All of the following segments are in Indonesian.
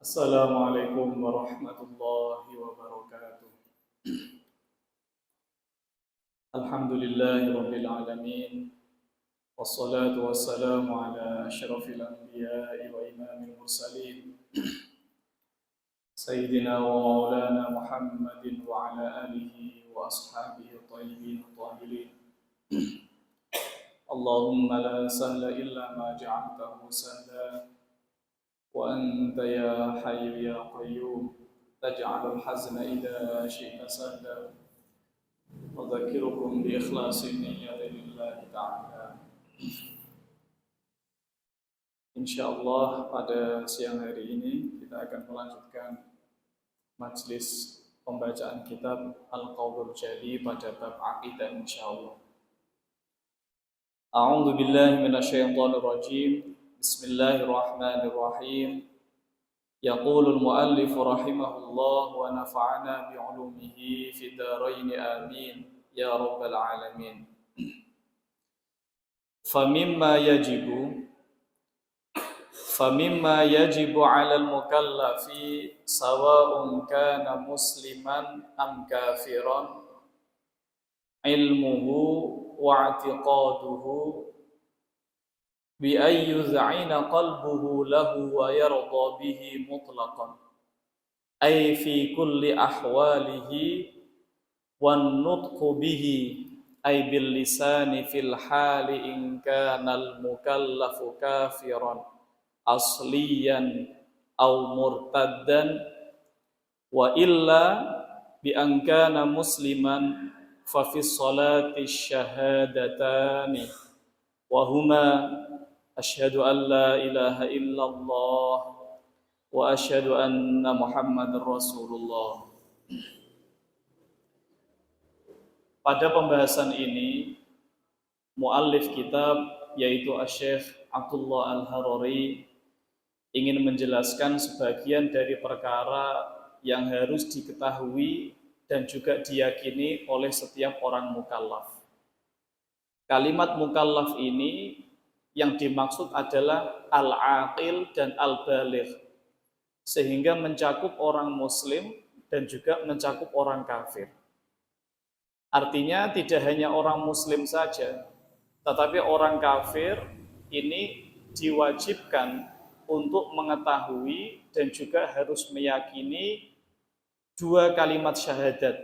Assalamualaikum warahmatullahi wabarakatuh. Alhamdulillahi rabbil alamin. Wassalatu wassalamu ala asyrafil anbiya'i wa imamil mursalin. Sayyidina wa maulana Muhammadin wa ala alihi wa ashabihi tayyibin tahirin. Allahumma la sahla illa ma ja'altahu sahla. وأنت يا حي يا قيوم تجعل الحزن إذا شئت سهلا أذكركم بإخلاص النية لله تعالى. Insyaallah pada siang hari ini kita akan melanjutkan majlis pembacaan kitab Al-Qaulul Jali pada bab aqidah insyaallah. A'udzu billahi minasyaitonir rajim. Bismillahirrahmanirrahim. Yaqulul muallif rahimahullah wa nafa'ana bi'ulumihi fid dharain amin ya rabbal alamin. Famimma yajibu 'alal mukallafi sawa'un kana musliman am kafiran ilmuhu wa i'tiqaduhu bi ay yuz'ina qalbuhu lahu wa yarda bihi mutlaqan ay fi kulli ahwalihi wan nutqu bihi ay bil lisani fil hali in kana al mukallafu kafiran asliyan aw murtaddan wa illa bi an kana musliman fa fi sholati syahadatani wa huma asyhadu an la ilaha illallah wa asyhadu anna Muhammadar Rasulullah. Pada pembahasan ini muallif kitab yaitu Asy-Syaikh Abdullah Al-Harari ingin menjelaskan sebagian dari perkara yang harus diketahui dan juga diyakini oleh setiap orang mukallaf. Kalimat mukallaf ini yang dimaksud adalah al-aqil dan al-baligh, sehingga mencakup orang muslim dan juga mencakup orang kafir. Artinya tidak hanya orang muslim saja, tetapi orang kafir ini diwajibkan untuk mengetahui dan juga harus meyakini dua kalimat syahadat.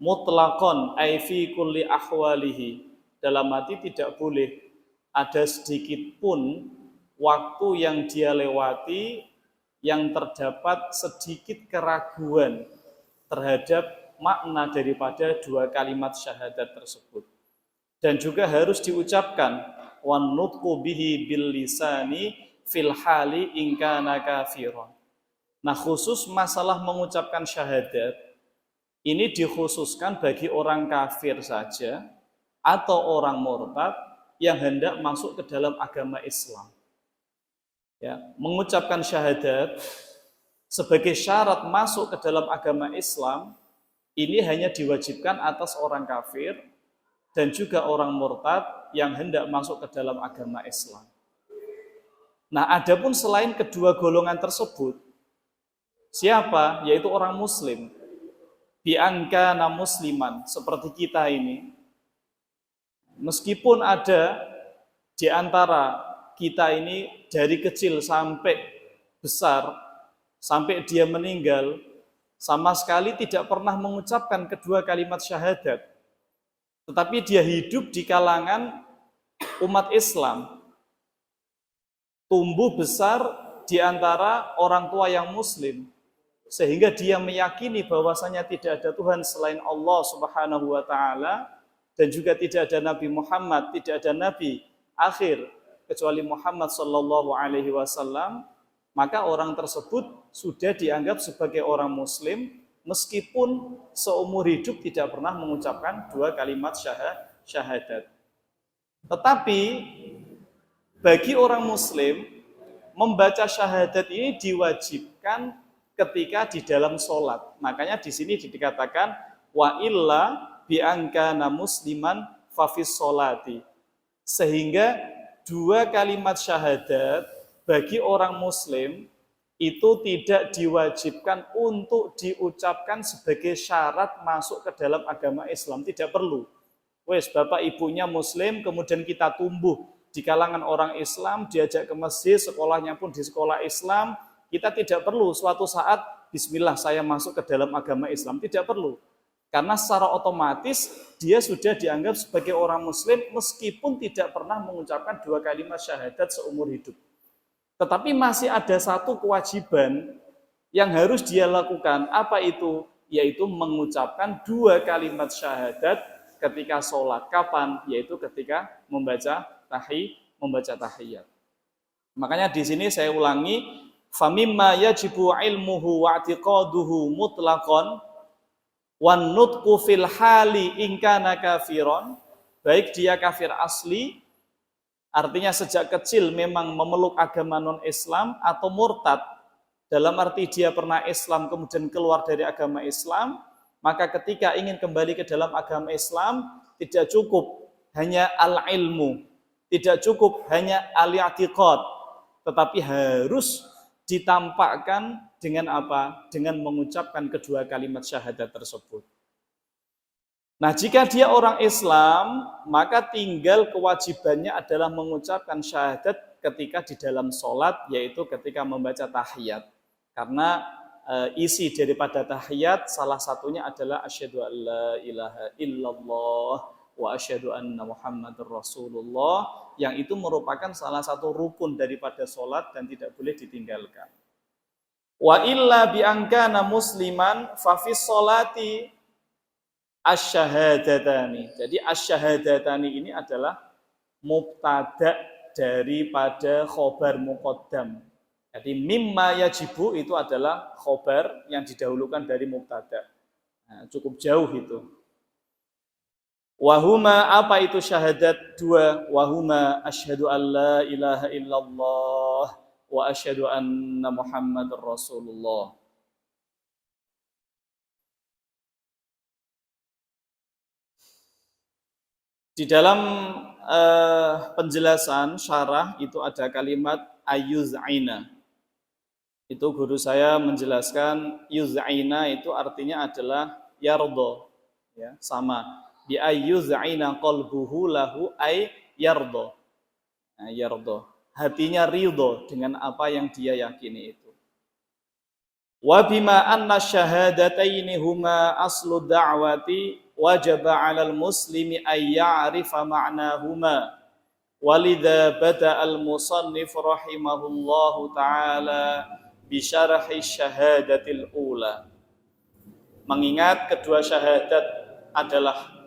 Mutlaqan ay fi kulli ahwalihi, dalam arti tidak boleh ada sedikit pun waktu yang dia lewati yang terdapat sedikit keraguan terhadap makna daripada dua kalimat syahadat tersebut. Dan juga harus diucapkan wan nutqu bihi bil lisani fil hali in kana kafiran. Nah, khusus masalah mengucapkan syahadat ini dikhususkan bagi orang kafir saja atau orang murtad yang hendak masuk ke dalam agama Islam. Ya, mengucapkan syahadat sebagai syarat masuk ke dalam agama Islam ini hanya diwajibkan atas orang kafir dan juga orang murtad yang hendak masuk ke dalam agama Islam. Nah, adapun selain kedua golongan tersebut, siapa? Yaitu orang muslim. Bi angkana musliman, seperti kita ini. Meskipun ada di antara kita ini dari kecil sampai besar, sampai dia meninggal, sama sekali tidak pernah mengucapkan kedua kalimat syahadat. Tetapi dia hidup di kalangan umat Islam, tumbuh besar di antara orang tua yang muslim, sehingga dia meyakini bahwasanya tidak ada Tuhan selain Allah Subhanahu wa taala, dan juga tidak ada Nabi Muhammad, tidak ada Nabi akhir kecuali Muhammad sallallahu alaihi wasallam, maka orang tersebut sudah dianggap sebagai orang muslim meskipun seumur hidup tidak pernah mengucapkan dua kalimat syahadat. Tetapi bagi orang muslim membaca syahadat ini diwajibkan ketika di dalam sholat. Makanya di sini dikatakan wa illa bi angkana musliman fa fis sholati. Sehingga dua kalimat syahadat bagi orang muslim itu tidak diwajibkan untuk diucapkan sebagai syarat masuk ke dalam agama Islam, tidak perlu. Wes, bapak ibunya muslim, kemudian kita tumbuh di kalangan orang Islam, diajak ke masjid, sekolahnya pun di sekolah Islam, kita tidak perlu suatu saat bismillah saya masuk ke dalam agama Islam, tidak perlu. Karena secara otomatis dia sudah dianggap sebagai orang muslim meskipun tidak pernah mengucapkan 2 kalimat syahadat seumur hidup. Tetapi masih ada satu kewajiban yang harus dia lakukan. Apa itu? Yaitu mengucapkan 2 kalimat syahadat ketika sholat. Kapan? Yaitu ketika membaca tahiyat. Makanya di sini saya ulangi, famimma yajibu ilmuhu wa i'tiqaduhu mutlaqan wan nutqu fil hali in kana kafiron, baik dia kafir asli, artinya sejak kecil memang memeluk agama non-Islam, atau murtad, dalam arti dia pernah Islam kemudian keluar dari agama Islam, maka ketika ingin kembali ke dalam agama Islam, tidak cukup hanya al-ilmu, tidak cukup hanya al-i'tiqad, tetapi harus ditampakkan dengan apa? Dengan mengucapkan kedua kalimat syahadat tersebut. Nah, jika dia orang Islam, maka tinggal kewajibannya adalah mengucapkan syahadat ketika di dalam sholat, yaitu ketika membaca tahiyat. Karena isi daripada tahiyat salah satunya adalah asyhadu an la ilaha illallah wa asyhadu anna muhammadar rasulullah, yang itu merupakan salah satu rukun daripada sholat dan tidak boleh ditinggalkan. Wa illa bi angkana musliman fa fi sholati asy-syahadatani. Jadi asy-syahadatani ini adalah mubtada daripada khobar muqaddam. Jadi mimma yajibu itu adalah khobar yang didahulukan dari mubtada. Nah, cukup jauh itu. Wahuma, apa itu syahadat 2? Wahuma asyhadu an la ilaha illallah wa asyhadu anna muhammadar rasulullah. Di dalam penjelasan syarah itu ada kalimat ayuz'ina. Itu guru saya menjelaskan yuz'ina itu artinya adalah yardo, ya, sama. Bi ayuz'ina qalbuhu lahu ay yardo. Nah, yardo. Hatinya ridho dengan apa yang dia yakini itu. Wa bima anna syahadataini huma aslu da'wati wajaba 'alal muslimi ay ya'rifa ma'nahuma. Walidha bada'al musannif rahimahullahu ta'ala bi syarhi syahadatil ula. Mengingat kedua syahadat adalah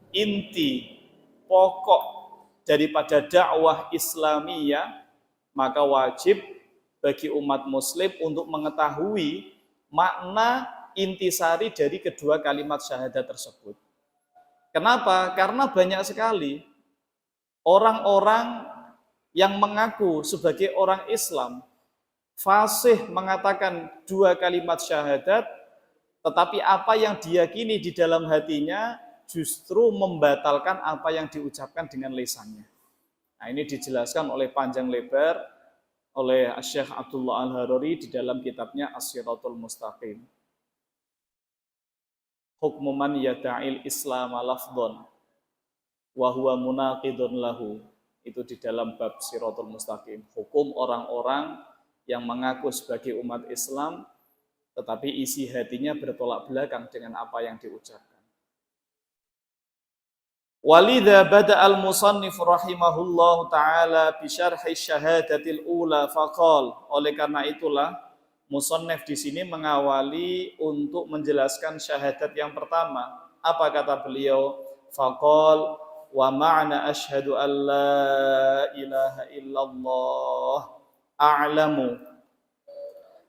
inti pokok daripada dakwah Islamiyah, maka wajib bagi umat muslim untuk mengetahui makna intisari dari kedua kalimat syahadat tersebut. Kenapa? Karena banyak sekali orang-orang yang mengaku sebagai orang Islam, fasih mengatakan 2 kalimat syahadat, tetapi apa yang diyakini di dalam hatinya justru membatalkan apa yang diucapkan dengan lisannya. Nah, ini dijelaskan oleh panjang lebar oleh Syekh Abdullah Al-Harari di dalam kitabnya As-Siratul Mustaqim. Hukmu man yada'il Islam lafdhan wa huwa munaqidun lahu. Itu di dalam bab Siratul Mustaqim. Hukum orang-orang yang mengaku sebagai umat Islam tetapi isi hatinya bertolak belakang dengan apa yang diucapkan. Walidha bada'al musannif rahimahullahu ta'ala bi syarhi syahadatil ula faqal. Oleh karena itulah musannif di sini mengawali untuk menjelaskan syahadat yang pertama. Apa kata beliau? Faqal wa ma'na asyhadu an la ilaha illallah a'lamu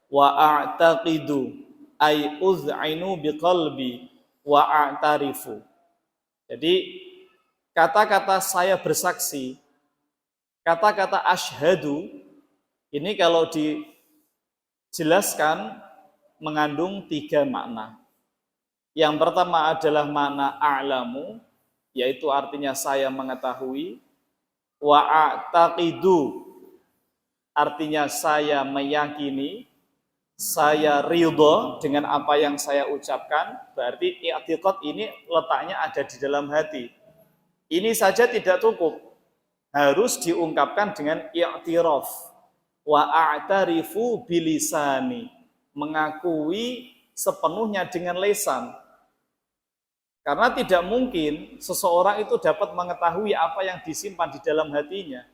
wa a'taqidu ay uz'inu biqalbi wa a'tarifu. Jadi kata-kata saya bersaksi, kata-kata asyhadu ini kalau dijelaskan mengandung 3 makna. Yang pertama adalah makna a'lamu, yaitu artinya saya mengetahui, wa a'taqidu artinya saya meyakini, saya ridho dengan apa yang saya ucapkan, berarti i'tiqad ini letaknya ada di dalam hati. Ini saja tidak cukup, harus diungkapkan dengan i'tiraf. Wa a'tarifu bilisani, mengakui sepenuhnya dengan lisan. Karena tidak mungkin seseorang itu dapat mengetahui apa yang disimpan di dalam hatinya.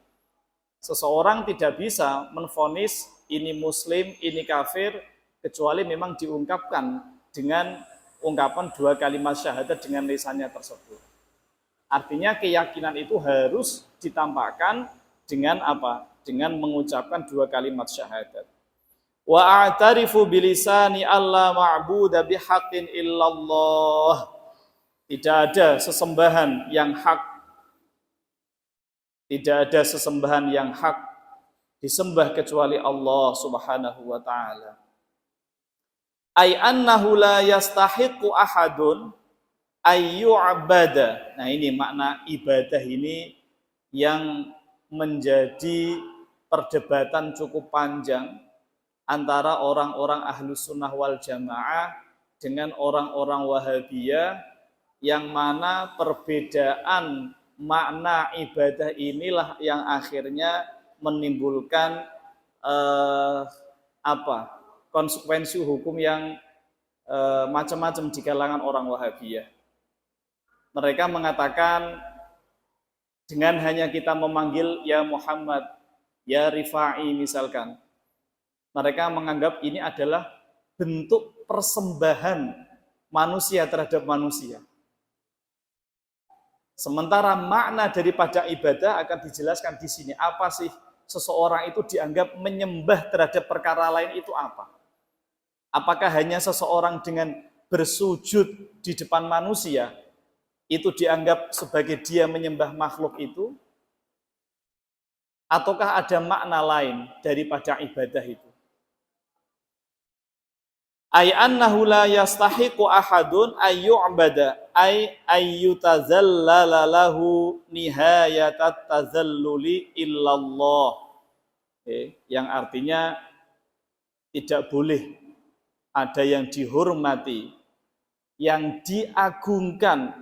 Seseorang tidak bisa menvonis ini muslim, ini kafir, kecuali memang diungkapkan dengan ungkapan 2 kalimat syahadat dengan lisannya tersebut. Artinya keyakinan itu harus ditampakkan dengan apa? Dengan mengucapkan 2 kalimat syahadat. Wa a'tarifu bilisani alla ma'buda bihaqqin illallah. Tidak ada sesembahan yang hak. Tidak ada sesembahan yang hak disembah kecuali Allah Subhanahu wa taala. Ai annahu la yastahiqu ahadun ayyu'bada. Nah, ini makna ibadah ini yang menjadi perdebatan cukup panjang antara orang-orang Ahlus Sunnah wal Jamaah dengan orang-orang Wahabiyah, yang mana perbedaan makna ibadah inilah yang akhirnya menimbulkan konsekuensi hukum yang macam-macam di kalangan orang Wahabiyah. Mereka mengatakan dengan hanya kita memanggil ya Muhammad, ya Rifa'i misalkan, mereka menganggap ini adalah bentuk persembahan manusia terhadap manusia. Sementara makna daripada ibadah akan dijelaskan di sini. Apa sih seseorang itu dianggap menyembah terhadap perkara lain itu apa? Apakah hanya seseorang dengan bersujud di depan manusia itu dianggap sebagai dia menyembah makhluk itu? Ataukah ada makna lain daripada ibadah itu? Ay annahu la yastahiqu ahadun ayyu'bada ay ayyutazallala lahu nihayatat tazalluli illallah. Yang artinya tidak boleh ada yang dihormati, yang diagungkan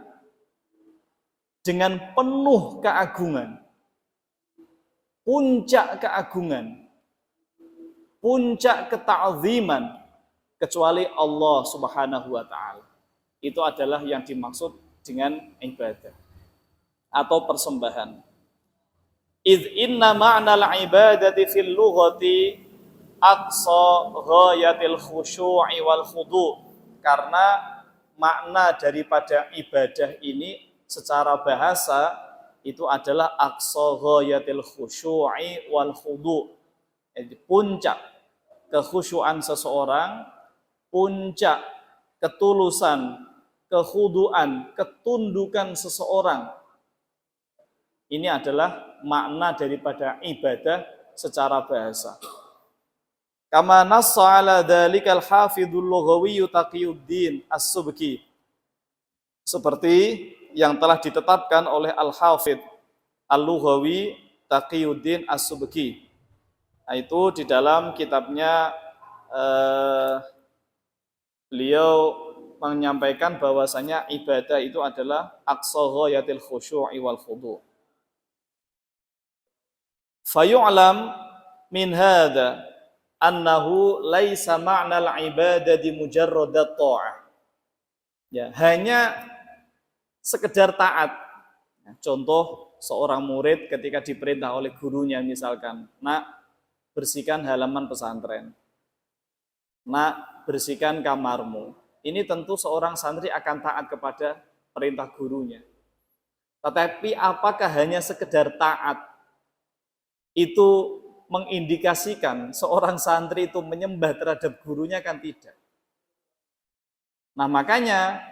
dengan penuh keagungan, puncak keagungan, puncak keta'ziman, kecuali Allah Subhanahu wa taala. Itu adalah yang dimaksud dengan ibadah atau persembahan. Idz inna ma'nal ibadati fil lughati aqsa ghayatil khusyu'i wal khudu'. Karena makna daripada ibadah ini secara bahasa itu adalah aqsa ghayatil khusyu'i wal khudu'. Jadi puncak kekhusyuan seseorang, puncak ketulusan, kekhuduan, ketundukan seseorang. Ini adalah makna daripada ibadah secara bahasa. Kama nassa ala dzalikal hafidhul lughawi Taqiyuddin As-Subki. Seperti yang telah ditetapkan oleh Al-Hafidh Al-Lughawi Taqiyuddin As-Subki. Nah, itu di dalam kitabnya beliau menyampaikan bahwasanya ibadah itu adalah aqsa ghayatil khusyu'i wal khudu'. Fayu'lam min hadza annahu laisa ma'nal ibadati mujarradat ta'ah. Ya, hanya sekedar taat. Contoh seorang murid ketika diperintah oleh gurunya misalkan, "Nak, bersihkan halaman pesantren. Nak, bersihkan kamarmu." Ini tentu seorang santri akan taat kepada perintah gurunya. Tetapi apakah hanya sekedar taat itu mengindikasikan seorang santri itu menyembah terhadap gurunya? Kan tidak. Nah, makanya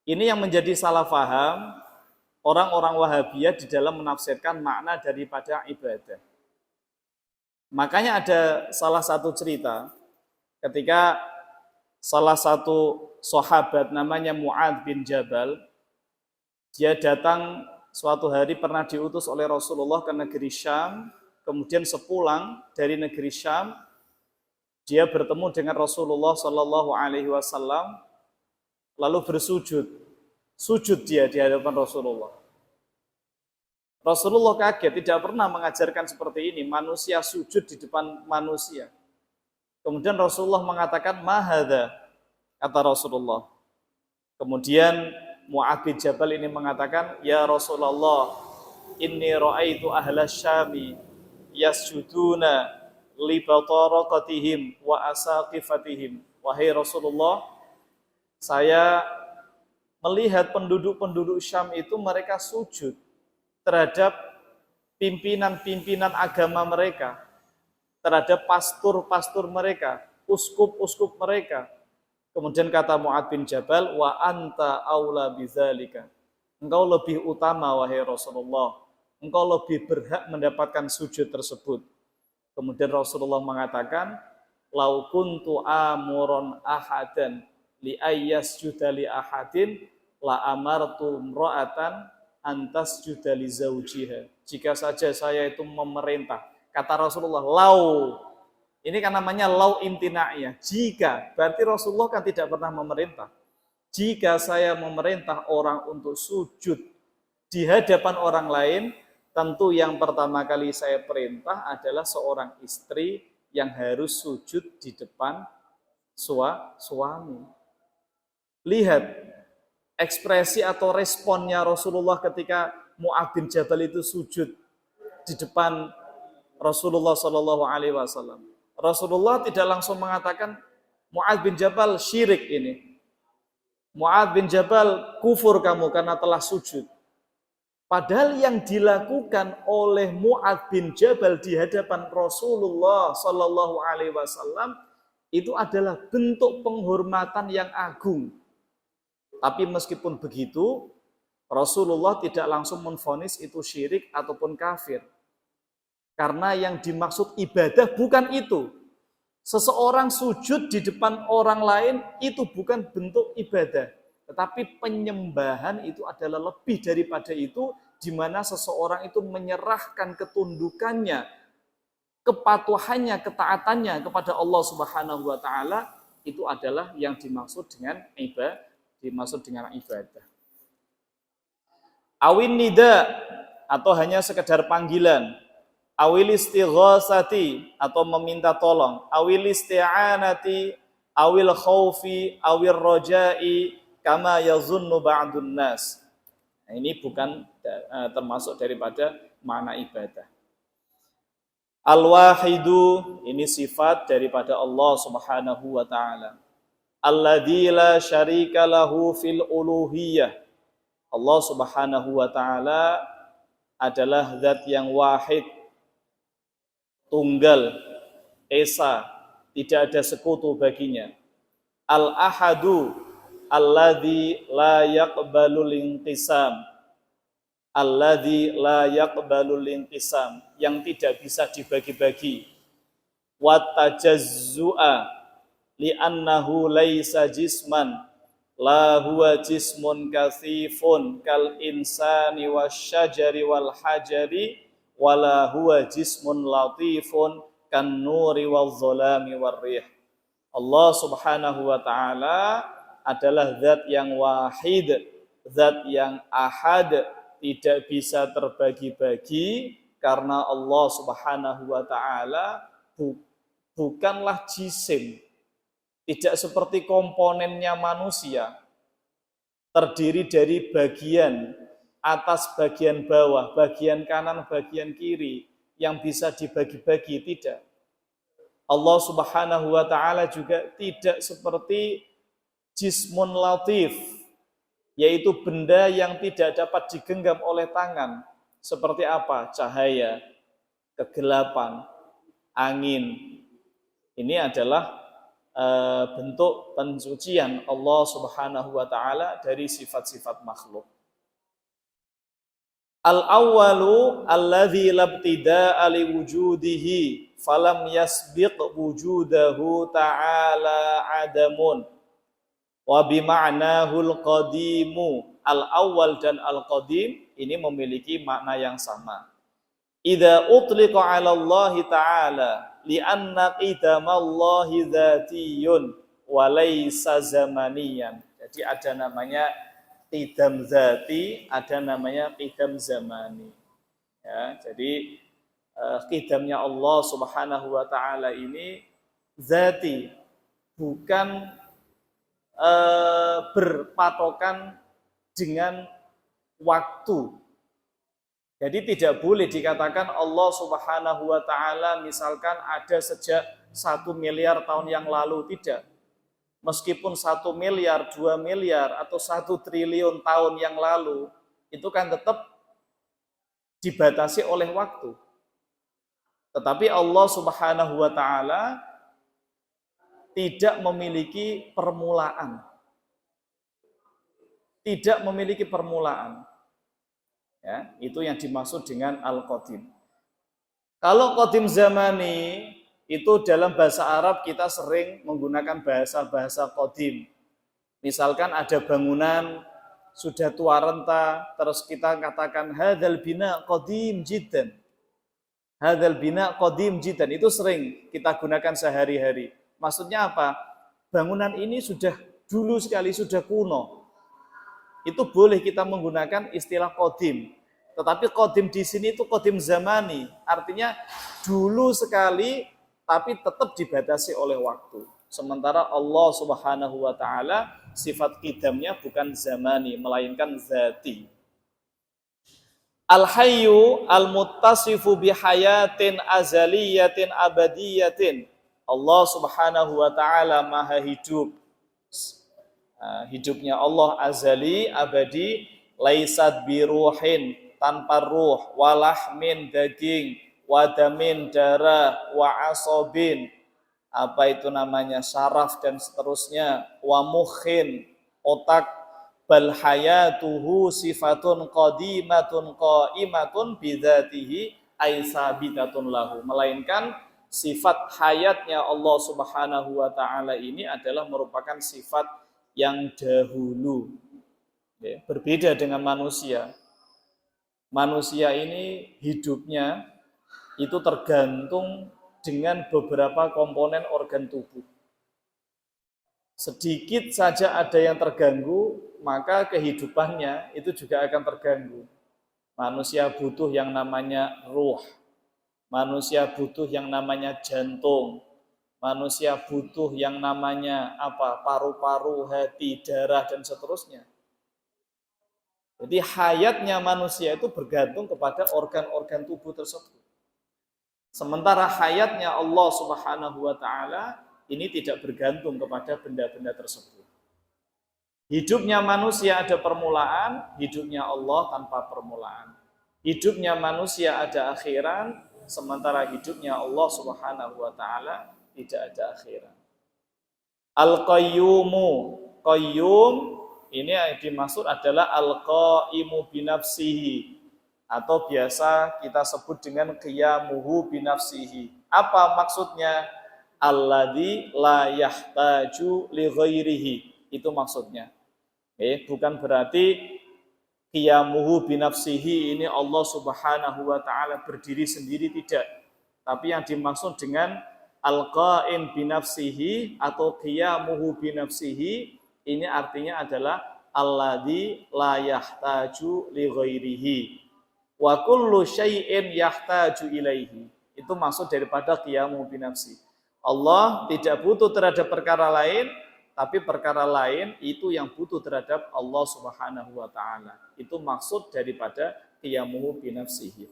ini yang menjadi salah faham orang-orang Wahabiyah di dalam menafsirkan makna daripada ibadah. Makanya ada salah satu cerita ketika salah satu sahabat namanya Mu'adz bin Jabal, dia datang suatu hari pernah diutus oleh Rasulullah ke negeri Syam, kemudian sepulang dari negeri Syam, Dia bertemu dengan Rasulullah Shallallahu Alaihi Wasallam, lalu bersujud. Sujud dia di hadapan Rasulullah. Rasulullah kaget, tidak pernah mengajarkan seperti ini, manusia sujud di depan manusia. Kemudian Rasulullah mengatakan, "Mahadha," kata Rasulullah. Kemudian Mu'adz bin Jabal ini mengatakan, "Ya Rasulullah, inni ra'aitu ahla syami yasjuduna li bataraqatihim wa asaqifatihim." Wahai Rasulullah, saya melihat penduduk-penduduk Syam itu mereka sujud terhadap pimpinan-pimpinan agama mereka, terhadap pastor-pastor mereka, uskup-uskup mereka. Kemudian kata Mu'adz bin Jabal, "Wa anta aula bidzalika." Engkau lebih utama wahai Rasulullah. Engkau lebih berhak mendapatkan sujud tersebut. Kemudian Rasulullah mengatakan, "Lau kuntu amuron ahadan li ayyasjuda li ahadin la amartu imra'atan antas judali zaujiha." Jika saja saya itu memerintah, kata Rasulullah, lau, ini kan namanya lau imtina'iyah. Jika, berarti Rasulullah kan tidak pernah memerintah. Jika saya memerintah orang untuk sujud di hadapan orang lain, tentu yang pertama kali saya perintah adalah seorang istri yang harus sujud di depan suami. Lihat ekspresi atau responnya Rasulullah ketika Mu'adz bin Jabal itu sujud di depan Rasulullah Shallallahu Alaihi Wasallam. Rasulullah tidak langsung mengatakan, "Mu'adz bin Jabal syirik ini. Mu'adz bin Jabal kufur kamu karena telah sujud." Padahal yang dilakukan oleh Mu'adz bin Jabal di hadapan Rasulullah Shallallahu Alaihi Wasallam itu adalah bentuk penghormatan yang agung. Tapi meskipun begitu, Rasulullah tidak langsung menvonis itu syirik ataupun kafir. Karena yang dimaksud ibadah bukan itu. Seseorang sujud di depan orang lain itu bukan bentuk ibadah. Tetapi penyembahan itu adalah lebih daripada itu, di mana seseorang itu menyerahkan ketundukannya, kepatuhannya, ketaatannya kepada Allah Subhanahu wa taala, itu adalah yang dimaksud dengan ibadah. Awin nida, atau hanya sekedar panggilan. Awil istighasati, atau meminta tolong. Awil isti'anati, awil khaufi, awil rojai, kama yazunnu ba'dun nas. Nah, ini bukan termasuk daripada makna ibadah. Al-wahidu, ini sifat daripada Allah Subhanahu wa ta'ala. Alladzi la syarika lahu fil uluhiyah. Allah Subhanahu wa ta'ala adalah zat yang wahid, tunggal, esa, tidak ada sekutu baginya. Al-ahadu, alladzi la yaqbalul inqisam. Alladzi la yaqbalul inqisam, yang tidak bisa dibagi-bagi. Wa tajazzu'a, li'annahu laisa jisman, la huwa jismun kathifun kal insani wasyajari wal hajari, wala huwa jismun latifun kan nuri wal zolami war rih. Allah Subhanahu wa ta'ala adalah zat yang wahid, zat yang ahad, tidak bisa terbagi-bagi, karena Allah Subhanahu wa ta'ala bukanlah jisim, tidak seperti komponennya manusia, terdiri dari bagian atas, bagian bawah, bagian kanan, bagian kiri, yang bisa dibagi-bagi, tidak. Allah Subhanahu wa ta'ala juga tidak seperti jismun latif, yaitu benda yang tidak dapat digenggam oleh tangan. Seperti apa? Cahaya, kegelapan, angin. Ini adalah bentuk pensucian Allah Subhanahu wa ta'ala dari sifat-sifat makhluk. Al-awwalu alladzi labtida'a li wujudihi falam yasbiq wujudahu ta'ala adamun wa bima'nahu al-qadimu. Al-awwal dan al-qadim ini memiliki makna yang sama. Idza utliqa 'ala Allah ta'ala li'anna qidamallahi dzatiyun wa laysa zamaniyan. Jadi ada namanya qidam zati, ada namanya qidam zamani. Ya, jadi qidamnya Allah Subhanahu wa taala ini zati, bukan berpatokan dengan waktu. Jadi tidak boleh dikatakan Allah Subhanahu wa taala misalkan ada sejak 1 miliar tahun yang lalu, tidak. Meskipun 1 miliar, 2 miliar atau 1 triliun tahun yang lalu, itu kan tetap dibatasi oleh waktu. Tetapi Allah Subhanahu wa taala tidak memiliki permulaan. Tidak memiliki permulaan. Ya, itu yang dimaksud dengan al-qadim. Kalau qadim zamani, itu dalam bahasa Arab kita sering menggunakan bahasa-bahasa qadim. Misalkan ada bangunan sudah tua renta, terus kita katakan hadzal bina qadim jiddan. Hadzal bina qadim jiddan, itu sering kita gunakan sehari-hari. Maksudnya apa? Bangunan ini sudah dulu sekali, sudah kuno. Itu boleh kita menggunakan istilah qadim. Tetapi qadim di sini itu qadim zamani, artinya dulu sekali tapi tetap dibatasi oleh waktu. Sementara Allah Subhanahu wa taala sifat qidamnya bukan zamani melainkan zati. Al-hayyu al-muttasifu bihayatin azaliyatin abadiyatin. Allah Subhanahu wa taala maha hidup. Hidupnya Allah azali, abadi, laisat biruhin, tanpa ruh, walahmin, daging, wadamin, darah, wa asobin, apa itu namanya, syaraf dan seterusnya, wa mukhin, otak, bal hayatuhu sifatun qadimatun qaimatun bidzatihi ay sabitatun lahu, melainkan sifat hayatnya Allah Subhanahu wa taala ini adalah merupakan sifat yang dahulu. Ya, berbeda dengan manusia. Manusia ini hidupnya itu tergantung dengan beberapa komponen organ tubuh. Sedikit saja ada yang terganggu, maka kehidupannya itu juga akan terganggu. Manusia butuh yang namanya ruh. Manusia butuh yang namanya jantung. Manusia butuh yang namanya apa? Paru-paru, hati, darah, dan seterusnya. Jadi hayatnya manusia itu bergantung kepada organ-organ tubuh tersebut. Sementara hayatnya Allah Subhanahu wa taala ini tidak bergantung kepada benda-benda tersebut. Hidupnya manusia ada permulaan, hidupnya Allah tanpa permulaan. Hidupnya manusia ada akhiran, sementara hidupnya Allah Subhanahu wa taala tidak ada akhiran. Al-qayyumu, qayyum ini yang dimaksud adalah al-qaimu binafsihi, atau biasa kita sebut dengan qiyamuhu binafsihi. Apa maksudnya? Alladzi la yahtaju li ghairihi. Itu maksudnya. Bukan berarti qiyamuhu binafsihi ini Allah Subhanahu wa taala berdiri sendiri, tidak. Tapi yang dimaksud dengan al-qaim binafsihi atau qiyamuhu binafsihi ini artinya adalah alladzi la yahtaju li ghairihi wa kullu syai'in yahtaju ilaihi. Itu maksud daripada qiyamuhu binafsi. Allah tidak butuh terhadap perkara lain, tapi perkara lain itu yang butuh terhadap Allah Subhanahu wa taala. Itu maksud daripada qiyamuhu binafsihi.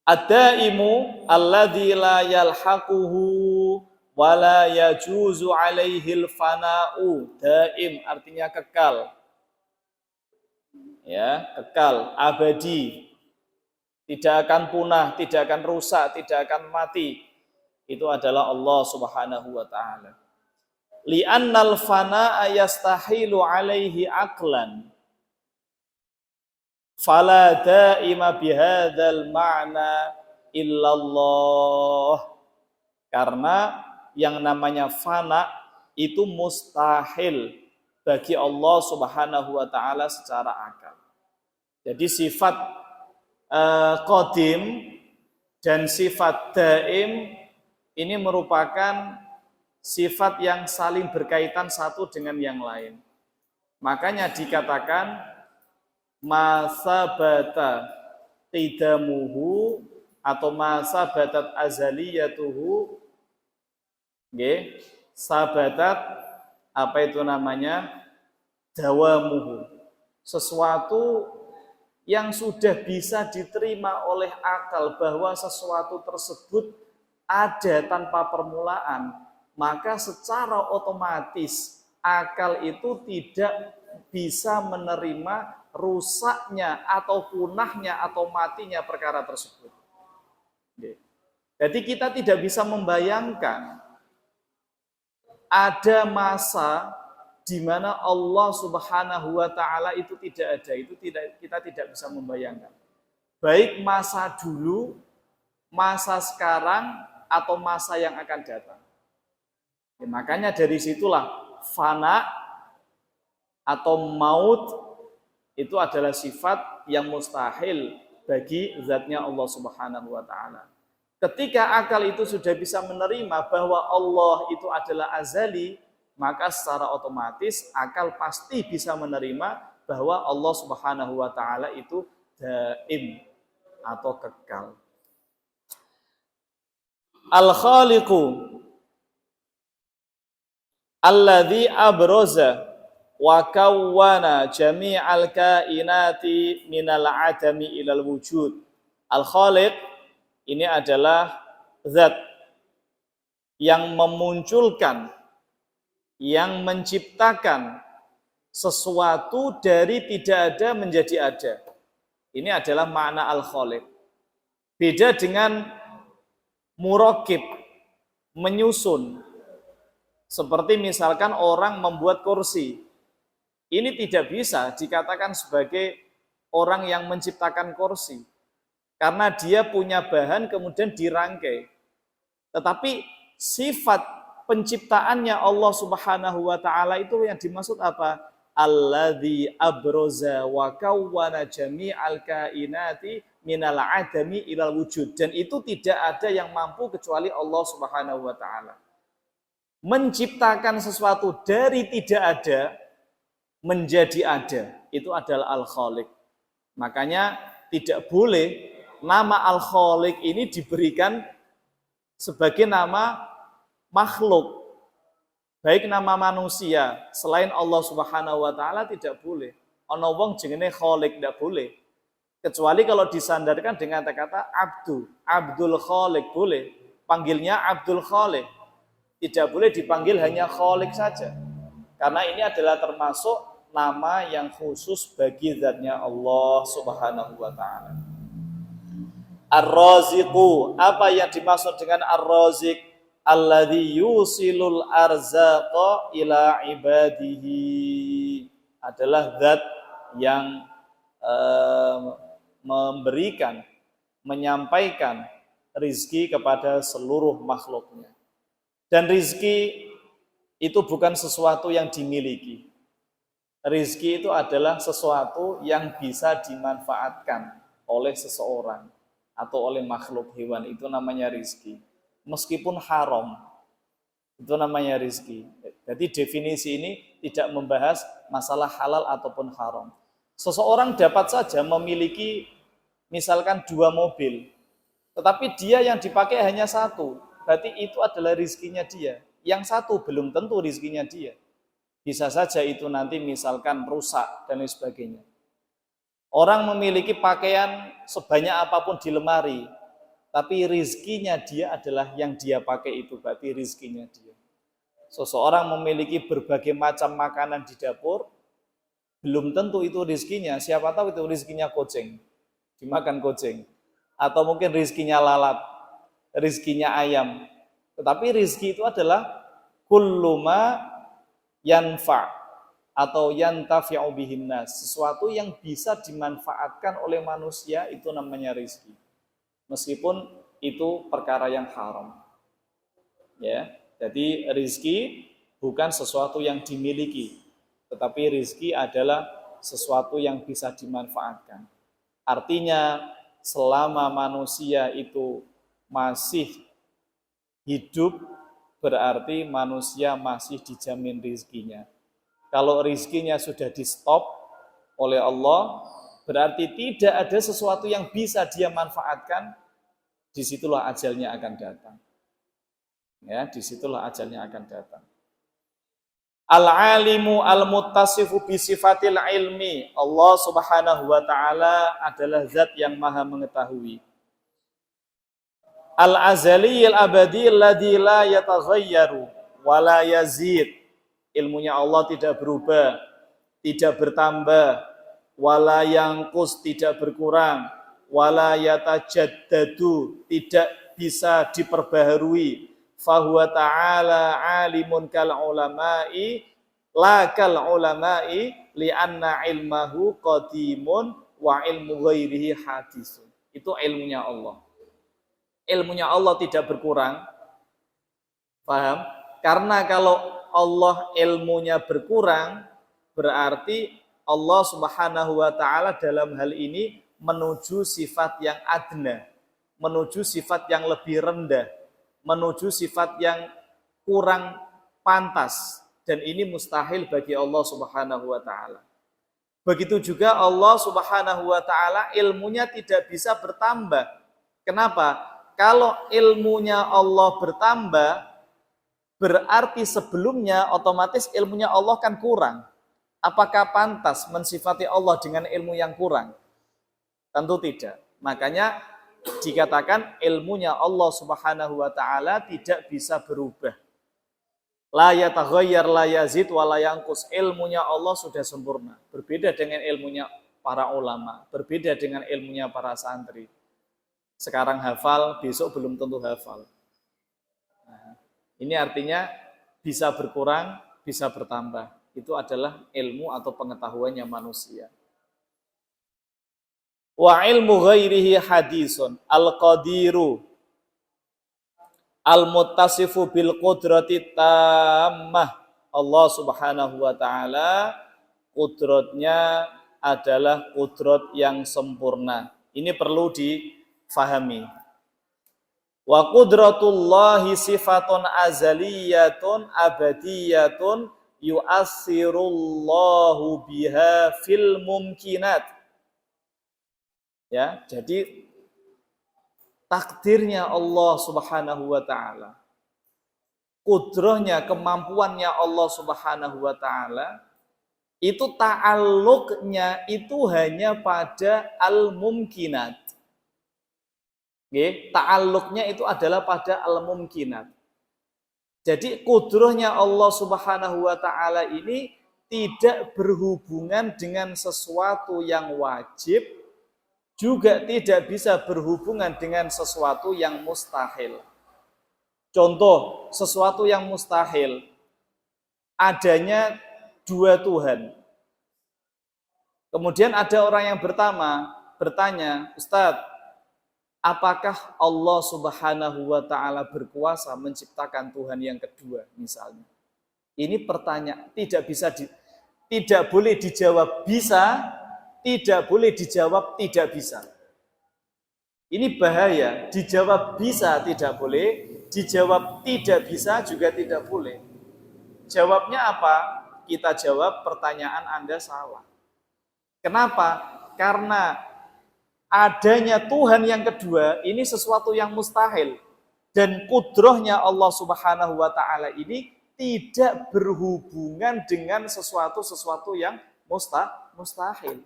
Ad-daimu alladzi la yalhaquhu wa la yajuzu alaihil fana'u. Daim artinya kekal. Ya, kekal, abadi. Tidak akan punah, tidak akan rusak, tidak akan mati. Itu adalah Allah Subhanahu wa taala. Li'annal fana'a yastahilu alaihi aqlan. Fala daima bihadzal ma'na illallah. Karena yang namanya fana itu mustahil bagi Allah Subhanahu wa taala secara akal. Jadi sifat qadim Dan sifat daim ini merupakan sifat yang saling berkaitan satu dengan yang lain. Makanya dikatakan masabata qidamuhu atau masabatat azaliyatuhu, nggih, sabatat apa itu namanya? Dawamuhu. Sesuatu yang sudah bisa diterima oleh akal bahwa sesuatu tersebut ada tanpa permulaan, maka secara otomatis akal itu tidak bisa menerima rusaknya atau punahnya atau matinya perkara tersebut. Jadi kita tidak bisa membayangkan ada masa di mana Allah Subhanahu wa taala itu tidak ada. Kita tidak bisa membayangkan. Baik masa dulu, masa sekarang atau masa yang akan datang. Ya, makanya dari situlah fana atau maut itu adalah sifat yang mustahil bagi zatnya Allah Subhanahu wa taala. Ketika akal itu sudah bisa menerima bahwa Allah itu adalah azali, maka secara otomatis akal pasti bisa menerima bahwa Allah Subhanahu wa taala itu daim atau kekal. Al-Khaliqu alladzi abraza wa kawwana jami'al kainati minal adami ilal wujud. Al-Khaliq ini adalah zat yang memunculkan, yang menciptakan sesuatu dari tidak ada menjadi ada. Ini adalah makna al-Khaliq. Beda dengan murakib, menyusun. Seperti misalkan orang membuat kursi. Ini tidak bisa dikatakan sebagai orang yang menciptakan kursi. Karena dia punya bahan kemudian dirangkai. Tetapi sifat penciptaannya Allah Subhanahu wa taala itu yang dimaksud apa? Alladzi abroza wa kawwana jami'al kainati minal adami ilal wujud. Dan itu tidak ada yang mampu kecuali Allah Subhanahu wa taala. Menciptakan sesuatu dari tidak ada menjadi ada, itu adalah al-Khaliq. Makanya tidak boleh nama al-Khaliq ini diberikan sebagai nama makhluk. Baik nama manusia selain Allah Subhanahu wa taala tidak boleh. Ana wong jenenge Khaliq tidak boleh. Kecuali kalau disandarkan dengan kata Abdul Khaliq boleh. Panggilnya Abdul Khaliq. Tidak boleh dipanggil hanya Khaliq saja. Karena ini adalah termasuk nama yang khusus bagi zatnya Allah Subhanahu wa taala. Ar-Raziqu, apa yang dimaksud dengan Ar-Raziq? Alladzi yusilul arzaqa ila ibadihi, adalah zat yang memberikan, menyampaikan rizki kepada seluruh makhluknya. Dan rizki itu bukan sesuatu yang dimiliki. Rizki itu adalah sesuatu yang bisa dimanfaatkan oleh seseorang atau oleh makhluk hewan. Itu namanya rizki. Meskipun haram, itu namanya rizki. Jadi definisi ini tidak membahas masalah halal ataupun haram. Seseorang dapat saja memiliki misalkan 2 mobil, tetapi dia yang dipakai hanya 1. Berarti itu adalah rizkinya dia. Yang 1 belum tentu rizkinya dia. Bisa saja itu nanti misalkan rusak dan lain sebagainya. Orang memiliki pakaian sebanyak apapun di lemari, tapi rizkinya dia adalah yang dia pakai itu, berarti rizkinya dia. Seseorang memiliki berbagai macam makanan di dapur, belum tentu itu rizkinya. Siapa tahu itu rizkinya kucing, dimakan kucing. Atau mungkin rizkinya lalat, rizkinya ayam. Tetapi rizki itu adalah kulluma yanfa atau yantafi'u bihin nas, sesuatu yang bisa dimanfaatkan oleh manusia, itu namanya rizki. Meskipun itu perkara yang haram. Ya, jadi rizki bukan sesuatu yang dimiliki, tetapi rizki adalah sesuatu yang bisa dimanfaatkan. Artinya selama manusia itu masih hidup, berarti manusia masih dijamin rizkinya. Kalau rizkinya sudah di stop oleh Allah, berarti tidak ada sesuatu yang bisa dia manfaatkan, disitulah ajalnya akan datang. Ya, disitulah ajalnya akan datang. Al-alimu al-muttasifu bi sifatil ilmi. Allah Subhanahu wa taala adalah zat yang maha mengetahui. Al-azali al-abadi alladzi la yataghayyaru wa la yazid. Ilmunya Allah tidak berubah, tidak bertambah, wala yanqus, tidak berkurang, wala yatajaddadu, tidak bisa diperbaharui. Fahuwa ta'ala alimun kal ulama'i la kal ulama'i li'anna ilmahu qadimun wa ilmu ghairihi hadisun. Itu ilmunya Allah. Ilmunya Allah tidak berkurang. Paham? Karena kalau Allah ilmunya berkurang, berarti Allah Subhanahu wa taala dalam hal ini menuju sifat yang adna, menuju sifat yang lebih rendah, menuju sifat yang kurang pantas, dan ini mustahil bagi Allah Subhanahu wa taala. Begitu juga Allah Subhanahu wa taala ilmunya tidak bisa bertambah. Kenapa? Kalau ilmunya Allah bertambah, berarti sebelumnya otomatis ilmunya Allah kan kurang. Apakah pantas mensifati Allah dengan ilmu yang kurang? Tentu tidak. Makanya dikatakan ilmunya Allah Subhanahu wa taala tidak bisa berubah. La yataghayyar la yazid wa la yanqus. Ilmunya Allah sudah sempurna. Berbeda dengan ilmunya para ulama, berbeda dengan ilmunya para santri. Sekarang hafal, besok belum tentu hafal. Nah, ini artinya bisa berkurang, bisa bertambah. Itu adalah ilmu atau pengetahuannya manusia. Wa ilmu ghairihi hadisun al-qadiru al-muttasifu bil qudrati tammah. Allah Subhanahu wa taala kudratnya adalah kudrat yang sempurna. Ini perlu difahami. Wa qudratullahi sifatun azaliyatun abadiyatun yu'assirullahu biha fil mumkinat. Ya, jadi takdirnya Allah Subhanahu wa taala, kudrahnya, kemampuannya Allah Subhanahu wa taala, itu ta'alluqnya itu hanya pada al-mumkinat. Nggih, ta'alluqnya itu adalah pada al-mumkinat. Jadi kudrahnya Allah Subhanahu wa taala ini tidak berhubungan dengan sesuatu yang wajib, juga tidak bisa berhubungan dengan sesuatu yang mustahil. Contoh, sesuatu yang mustahil, adanya dua Tuhan. Kemudian ada orang yang bertanya, Ustadz, apakah Allah Subhanahu wa taala berkuasa menciptakan Tuhan yang kedua misalnya? Ini pertanyaan tidak boleh dijawab bisa, tidak boleh dijawab tidak bisa. Ini bahaya, dijawab bisa tidak boleh, dijawab tidak bisa juga tidak boleh. Jawabnya apa? Kita jawab pertanyaan Anda salah. Kenapa? Karena adanya Tuhan yang kedua ini sesuatu yang mustahil, dan kudrahnya Allah Subhanahu wa taala ini tidak berhubungan dengan sesuatu yang mustahil.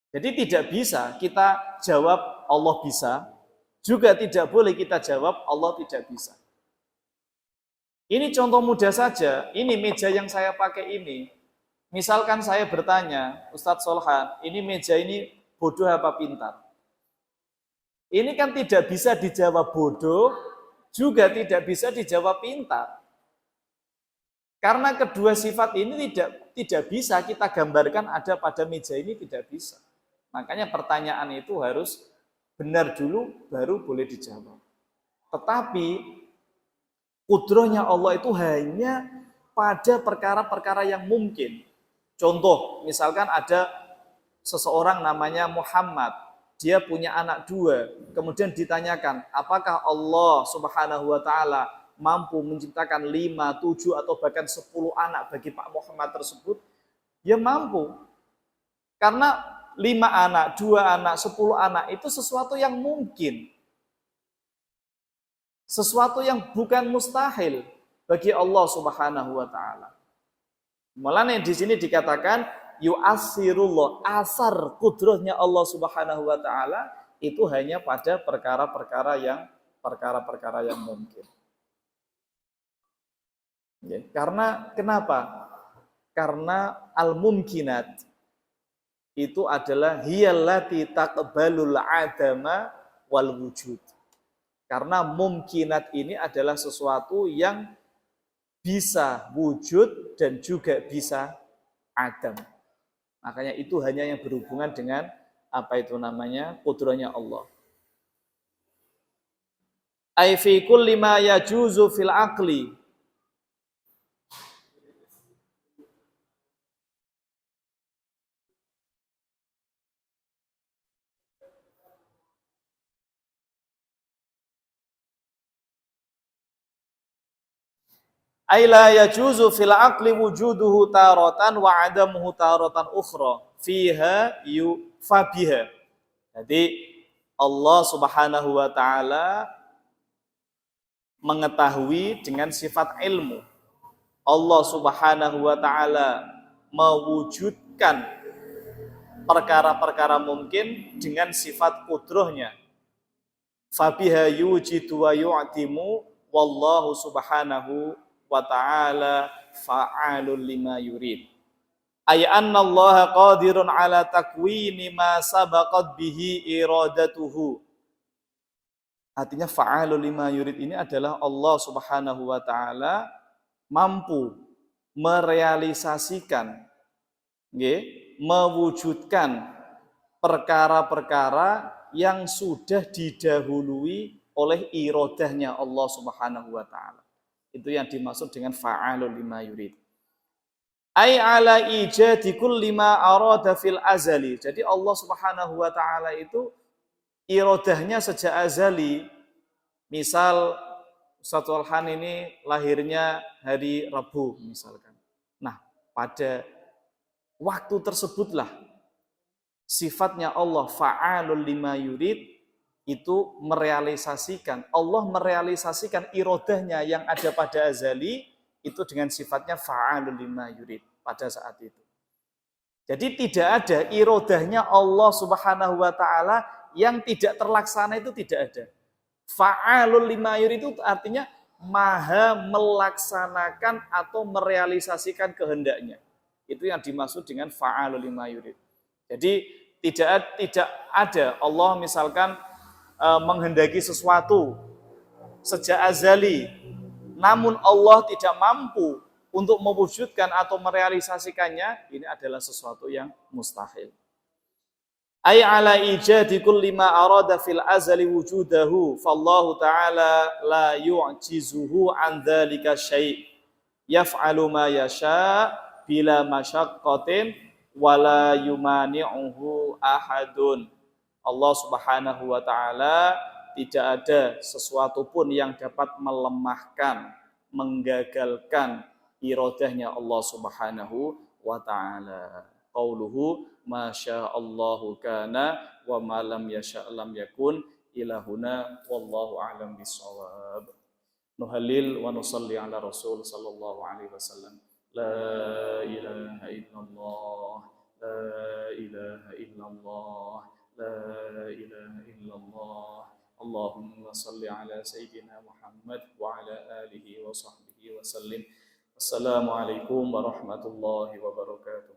Jadi tidak bisa kita jawab Allah bisa, juga tidak boleh kita jawab Allah tidak bisa. Ini contoh mudah saja, ini meja yang saya pakai ini. Misalkan saya bertanya, Ustadz Solhan, ini meja ini bodoh apa pintar? Ini kan tidak bisa dijawab bodoh, juga tidak bisa dijawab pintar. Karena kedua sifat ini tidak bisa kita gambarkan ada pada meja ini, tidak bisa. Makanya pertanyaan itu harus benar dulu, baru boleh dijawab. Tetapi kudrahnya Allah itu hanya pada perkara-perkara yang mungkin. Contoh, misalkan ada seseorang namanya Muhammad. dia punya anak 2, kemudian ditanyakan, apakah Allah Subhanahu wa taala mampu menciptakan 5, 7 atau bahkan 10 anak bagi Pak Muhammad tersebut? Ya mampu. Karena 5 anak, 2 anak, 10 anak itu sesuatu yang mungkin. Sesuatu yang bukan mustahil bagi Allah Subhanahu wa taala. Mulanya di sini dikatakan yu'assirullah, asar kudrahnya Allah Subhanahu wa taala itu hanya pada perkara-perkara yang mungkin. Ya, karena kenapa? Karena al-mumkinat itu adalah hiyallati taqbalul adama wal wujud. Karena mumkinat ini adalah sesuatu yang bisa wujud dan juga bisa adam. Makanya itu hanya yang berhubungan dengan kudrahnya Allah. Ai fi kulli ma yajuzu fil aqli. Ai la yajuzu fil aqli wujuduhu taratan wa adamuhu taratan ukhra fiha yufabiha. Jadi Allah Subhanahu wa taala mengetahui dengan sifat ilmu. Allah Subhanahu wa taala mewujudkan perkara-perkara mungkin dengan sifat kudrahnya. Fabiha yujidu wa yu'timu wallahu subhanahu wa ta'ala fa'alul lima yurid. Ay anna Allah qadirun ala takwini ma sabaqat bihi iradatuhu. Artinya fa'alul lima yurid ini adalah Allah Subhanahu wa taala mampu merealisasikan, mewujudkan perkara-perkara yang sudah didahului oleh iradahnya Allah Subhanahu wa taala. Itu yang dimaksud dengan fa'alul lima yurid. Ai ala ijadi kulli ma arada fil azali. Jadi Allah Subhanahu wa taala itu iradahnya sejak azali. Misal Ustaz Walhan ini lahirnya hari Rabu misalkan. Nah, pada waktu tersebutlah sifatnya Allah fa'alul lima yurid itu merealisasikan, Allah merealisasikan irodahnya yang ada pada azali itu dengan sifatnya fa'alul lima yurid pada saat itu. Jadi tidak ada irodahnya Allah Subhanahu wa taala yang tidak terlaksana, itu tidak ada. Fa'alul lima yurid itu artinya maha melaksanakan atau merealisasikan kehendaknya. Itu yang dimaksud dengan fa'alul lima yurid. Jadi tidak ada Allah misalkan menghendaki sesuatu sejak azali, namun Allah tidak mampu untuk mewujudkan atau merealisasikannya, ini adalah sesuatu yang mustahil. Ay ala ijadi kulli ma arada fil azali wujudahu, fallahu ta'ala la yu'jizuhu an dzalika syai', yaf'alu ma yasha' bila masyaqqatin wala yumani'uhu ahadun. Allah Subhanahu wa taala tidak ada sesuatu pun yang dapat melemahkan, menggagalkan iradahnya Allah Subhanahu wa taala. Qauluhu masyaallahu kana wa ma lam yasha' lam yakun ilahuna wallahu a'lam bissawab. Nuhallil wa nusalli ala Rasul sallallahu alaihi wasallam. La ilaha illallah, la ilaha illallah, la ilaha illallah. Allahumma salli ala sayyidina Muhammad wa ala alihi wa sahbihi wa sallim. Assalamualaikum warahmatullahi wabarakatuh.